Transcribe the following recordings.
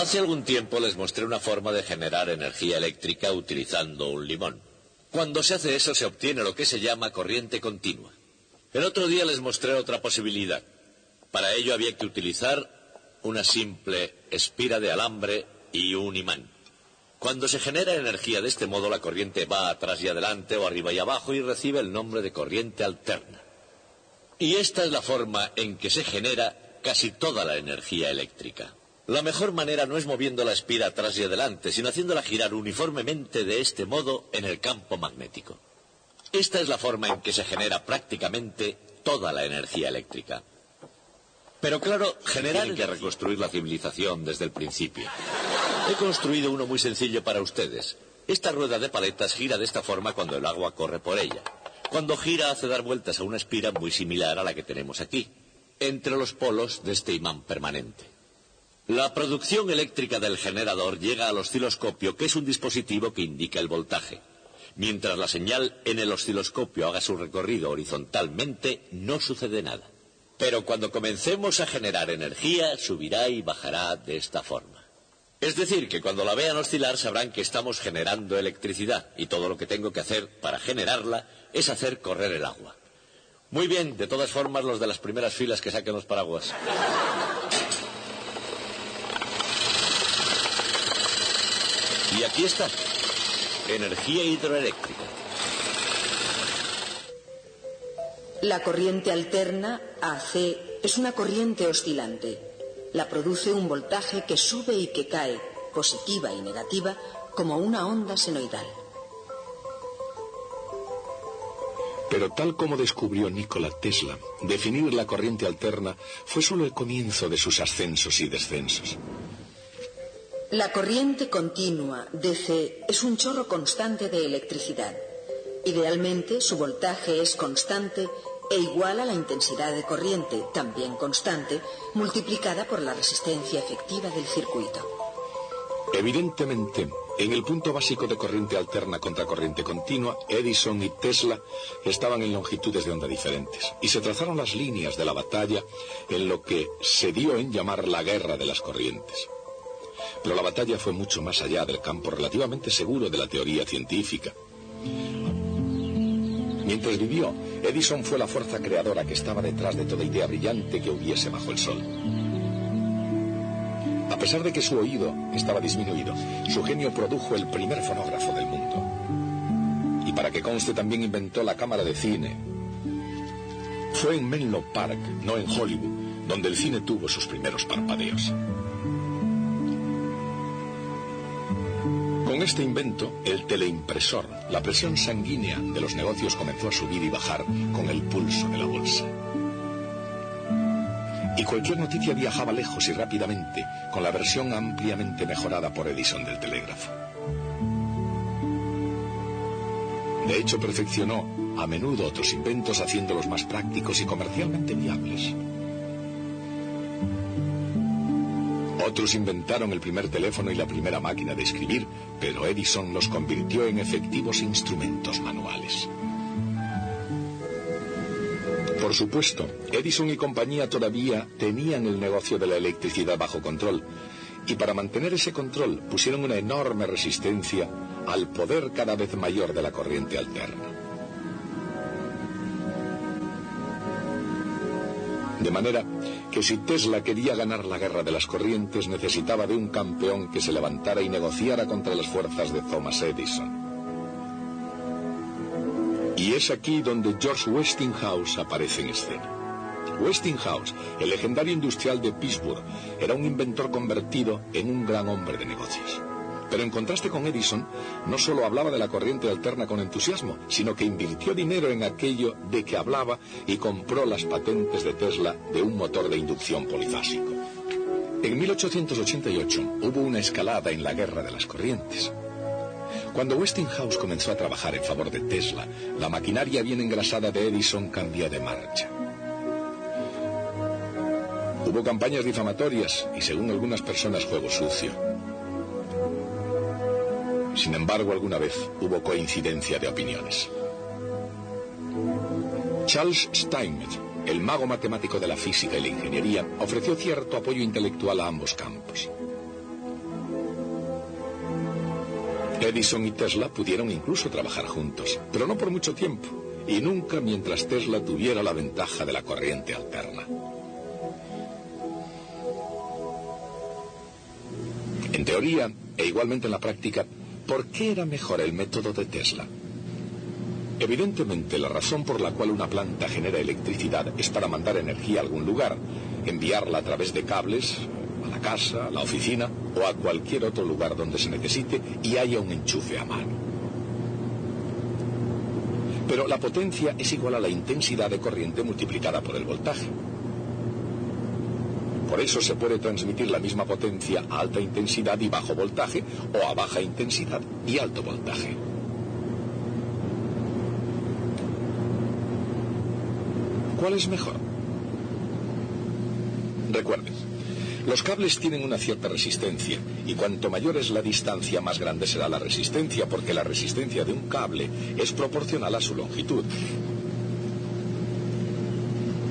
Hace algún tiempo les mostré una forma de generar energía eléctrica utilizando un limón. Cuando se hace eso se obtiene lo que se llama corriente continua. El otro día les mostré otra posibilidad. Para ello había que utilizar una simple espira de alambre y un imán. Cuando se genera energía de este modo, la corriente va atrás y adelante o arriba y abajo y recibe el nombre de corriente alterna. Y esta es la forma en que se genera casi toda la energía eléctrica. La mejor manera no es moviendo la espira atrás y adelante, sino haciéndola girar uniformemente de este modo en el campo magnético. Esta es la forma en que se genera prácticamente toda la energía eléctrica. Pero claro, tienen que reconstruir la civilización desde el principio. He construido uno muy sencillo para ustedes. Esta rueda de paletas gira de esta forma cuando el agua corre por ella. Cuando gira hace dar vueltas a una espira muy similar a la que tenemos aquí, entre los polos de este imán permanente. La producción eléctrica del generador llega al osciloscopio, que es un dispositivo que indica el voltaje. Mientras la señal en el osciloscopio haga su recorrido horizontalmente, no sucede nada. Pero cuando comencemos a generar energía, subirá y bajará de esta forma. Es decir, que cuando la vean oscilar sabrán que estamos generando electricidad y todo lo que tengo que hacer para generarla es hacer correr el agua. Muy bien, de todas formas, los de las primeras filas que saquen los paraguas. Y aquí está, energía hidroeléctrica. La corriente alterna, AC, es una corriente oscilante. La produce un voltaje que sube y que cae, positiva y negativa, como una onda senoidal. Pero tal como descubrió Nikola Tesla, definir la corriente alterna fue solo el comienzo de sus ascensos y descensos. La corriente continua, DC, es un chorro constante de electricidad. Idealmente, su voltaje es constante e igual a la intensidad de corriente, también constante, multiplicada por la resistencia efectiva del circuito. Evidentemente, en el punto básico de corriente alterna contra corriente continua, Edison y Tesla estaban en longitudes de onda diferentes, y se trazaron las líneas de la batalla en lo que se dio en llamar la guerra de las corrientes. Pero la batalla fue mucho más allá del campo relativamente seguro de la teoría científica. Mientras vivió, Edison fue la fuerza creadora que estaba detrás de toda idea brillante que hubiese bajo el sol. A pesar de que su oído estaba disminuido, su genio produjo el primer fonógrafo del mundo. Y para que conste, también inventó la cámara de cine. Fue en Menlo Park, no en Hollywood, donde el cine tuvo sus primeros parpadeos. Con este invento, el teleimpresor, la presión sanguínea de los negocios comenzó a subir y bajar con el pulso de la bolsa. Y cualquier noticia viajaba lejos y rápidamente, con la versión ampliamente mejorada por Edison del telégrafo. De hecho, perfeccionó a menudo otros inventos, haciéndolos más prácticos y comercialmente viables. Otros inventaron el primer teléfono y la primera máquina de escribir, pero Edison los convirtió en efectivos instrumentos manuales. Por supuesto, Edison y compañía todavía tenían el negocio de la electricidad bajo control, y para mantener ese control pusieron una enorme resistencia al poder cada vez mayor de la corriente alterna. De manera que si Tesla quería ganar la guerra de las corrientes, necesitaba de un campeón que se levantara y negociara contra las fuerzas de Thomas Edison. Y es aquí donde George Westinghouse aparece en escena. Westinghouse, el legendario industrial de Pittsburgh, era un inventor convertido en un gran hombre de negocios. Pero en contraste con Edison, no solo hablaba de la corriente alterna con entusiasmo, sino que invirtió dinero en aquello de que hablaba y compró las patentes de Tesla de un motor de inducción polifásico. En 1888 hubo una escalada en la guerra de las corrientes. Cuando Westinghouse comenzó a trabajar en favor de Tesla, la maquinaria bien engrasada de Edison cambió de marcha. Hubo campañas difamatorias y, según algunas personas, juego sucio. Sin embargo, alguna vez hubo coincidencia de opiniones. Charles Steinmetz, el mago matemático de la física y la ingeniería, ofreció cierto apoyo intelectual a ambos campos. Edison y Tesla pudieron incluso trabajar juntos, pero no por mucho tiempo, y nunca mientras Tesla tuviera la ventaja de la corriente alterna. En teoría, e igualmente en la práctica, ¿por qué era mejor el método de Tesla? Evidentemente, la razón por la cual una planta genera electricidad es para mandar energía a algún lugar, enviarla a través de cables a la casa, a la oficina o a cualquier otro lugar donde se necesite y haya un enchufe a mano. Pero la potencia es igual a la intensidad de corriente multiplicada por el voltaje. Por eso se puede transmitir la misma potencia a alta intensidad y bajo voltaje, o a baja intensidad y alto voltaje. ¿Cuál es mejor? Recuerden, los cables tienen una cierta resistencia, y cuanto mayor es la distancia, más grande será la resistencia, porque la resistencia de un cable es proporcional a su longitud.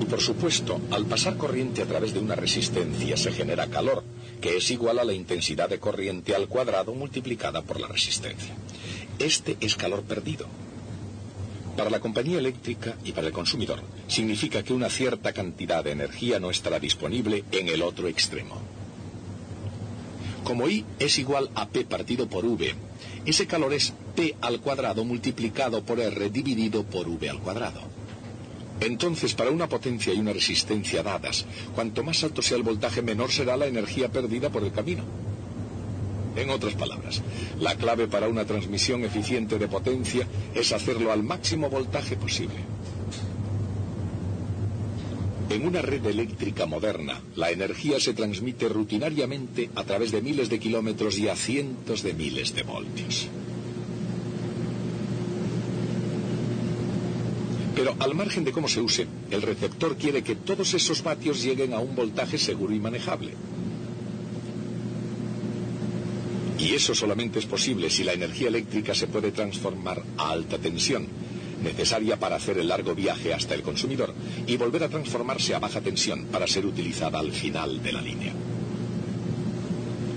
Y por supuesto, al pasar corriente a través de una resistencia se genera calor, que es igual a la intensidad de corriente al cuadrado multiplicada por la resistencia. Este es calor perdido. Para la compañía eléctrica y para el consumidor, significa que una cierta cantidad de energía no estará disponible en el otro extremo. Como I es igual a P partido por V, ese calor es P al cuadrado multiplicado por R dividido por V al cuadrado. Entonces, para una potencia y una resistencia dadas, cuanto más alto sea el voltaje, menor será la energía perdida por el camino. En otras palabras, la clave para una transmisión eficiente de potencia es hacerlo al máximo voltaje posible. En una red eléctrica moderna, la energía se transmite rutinariamente a través de miles de kilómetros y a cientos de miles de voltios. Pero al margen de cómo se use, el receptor quiere que todos esos vatios lleguen a un voltaje seguro y manejable. Y eso solamente es posible si la energía eléctrica se puede transformar a alta tensión, necesaria para hacer el largo viaje hasta el consumidor, y volver a transformarse a baja tensión para ser utilizada al final de la línea.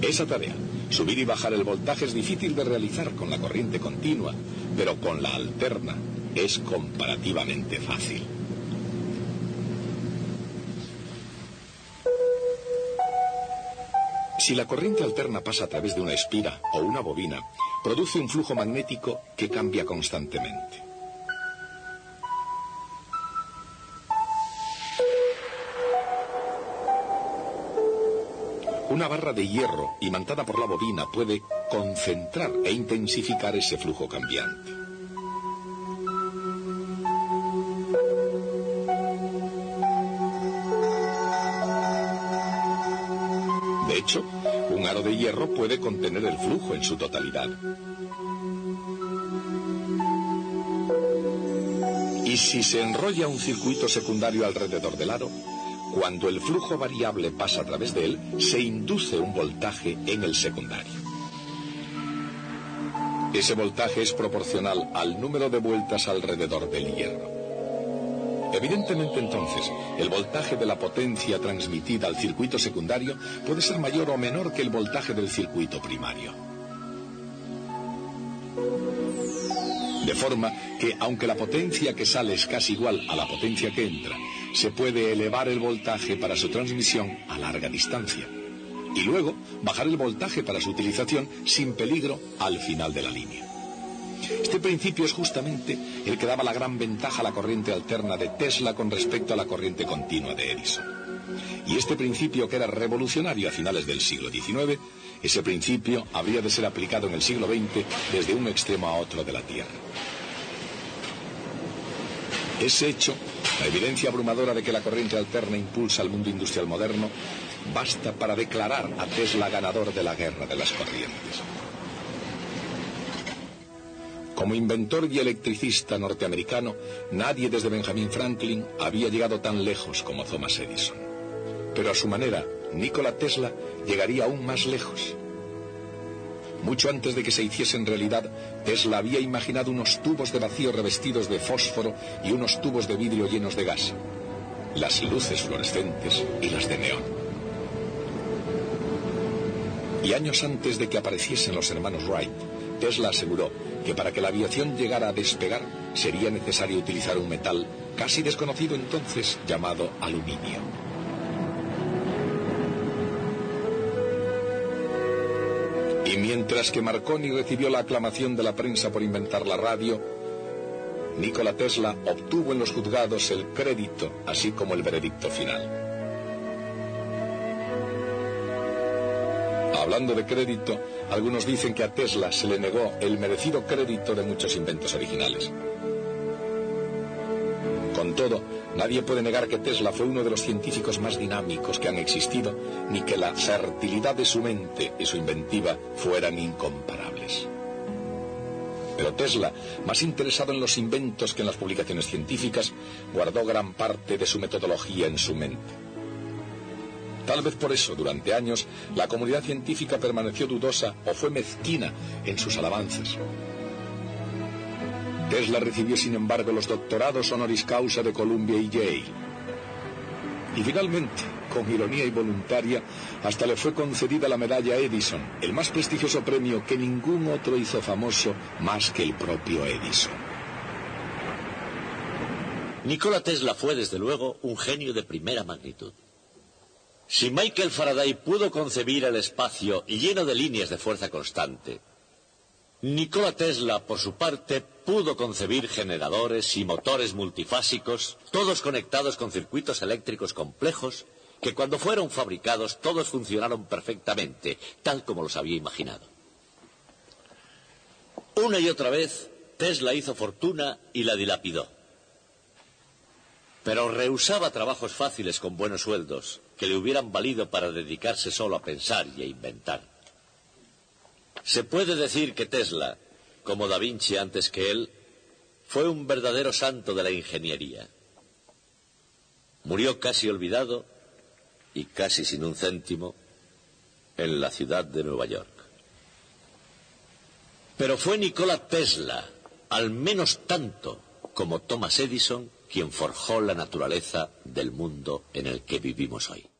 Esa tarea, subir y bajar el voltaje, es difícil de realizar con la corriente continua, pero con la alterna es comparativamente fácil. Si la corriente alterna pasa a través de una espira o una bobina, produce un flujo magnético que cambia constantemente. Una barra de hierro imantada por la bobina puede concentrar e intensificar ese flujo cambiante. De hecho, un aro de hierro puede contener el flujo en su totalidad. Y si se enrolla un circuito secundario alrededor del aro, cuando el flujo variable pasa a través de él, se induce un voltaje en el secundario. Ese voltaje es proporcional al número de vueltas alrededor del hierro. Evidentemente, entonces, el voltaje de la potencia transmitida al circuito secundario puede ser mayor o menor que el voltaje del circuito primario. De forma que, aunque la potencia que sale es casi igual a la potencia que entra, se puede elevar el voltaje para su transmisión a larga distancia, y luego bajar el voltaje para su utilización sin peligro al final de la línea. Este principio es justamente el que daba la gran ventaja a la corriente alterna de Tesla con respecto a la corriente continua de Edison. Y este principio, que era revolucionario a finales del siglo XIX, ese principio habría de ser aplicado en el siglo XX desde un extremo a otro de la Tierra. Ese hecho, la evidencia abrumadora de que la corriente alterna impulsa al mundo industrial moderno, basta para declarar a Tesla ganador de la guerra de las corrientes. Como inventor y electricista norteamericano, nadie desde Benjamin Franklin había llegado tan lejos como Thomas Edison. Pero a su manera, Nikola Tesla llegaría aún más lejos. Mucho antes de que se hiciese en realidad, Tesla había imaginado unos tubos de vacío revestidos de fósforo y unos tubos de vidrio llenos de gas, las luces fluorescentes y las de neón. Y años antes de que apareciesen los hermanos Wright, Tesla aseguró que para que la aviación llegara a despegar sería necesario utilizar un metal casi desconocido entonces llamado aluminio. Y mientras que Marconi recibió la aclamación de la prensa por inventar la radio, Nikola Tesla obtuvo en los juzgados el crédito, así como el veredicto final. Hablando de crédito, algunos dicen que a Tesla se le negó el merecido crédito de muchos inventos originales. Con todo, nadie puede negar que Tesla fue uno de los científicos más dinámicos que han existido, ni que la fertilidad de su mente y su inventiva fueran incomparables. Pero Tesla, más interesado en los inventos que en las publicaciones científicas, guardó gran parte de su metodología en su mente. Tal vez por eso, durante años, la comunidad científica permaneció dudosa o fue mezquina en sus alabanzas. Tesla recibió, sin embargo, los doctorados honoris causa de Columbia y Yale. Y finalmente, con ironía y voluntaria, hasta le fue concedida la medalla Edison, el más prestigioso premio que ningún otro hizo famoso más que el propio Edison. Nikola Tesla fue, desde luego, un genio de primera magnitud. Si Michael Faraday pudo concebir el espacio lleno de líneas de fuerza constante, Nikola Tesla, por su parte, pudo concebir generadores y motores multifásicos, todos conectados con circuitos eléctricos complejos, que cuando fueron fabricados todos funcionaron perfectamente, tal como los había imaginado. Una y otra vez, Tesla hizo fortuna y la dilapidó. Pero rehusaba trabajos fáciles con buenos sueldos, que le hubieran valido para dedicarse solo a pensar y a inventar. Se puede decir que Tesla, como Da Vinci antes que él, fue un verdadero santo de la ingeniería. Murió casi olvidado y casi sin un céntimo en la ciudad de Nueva York. Pero fue Nikola Tesla, al menos tanto como Thomas Edison, quien forjó la naturaleza del mundo en el que vivimos hoy.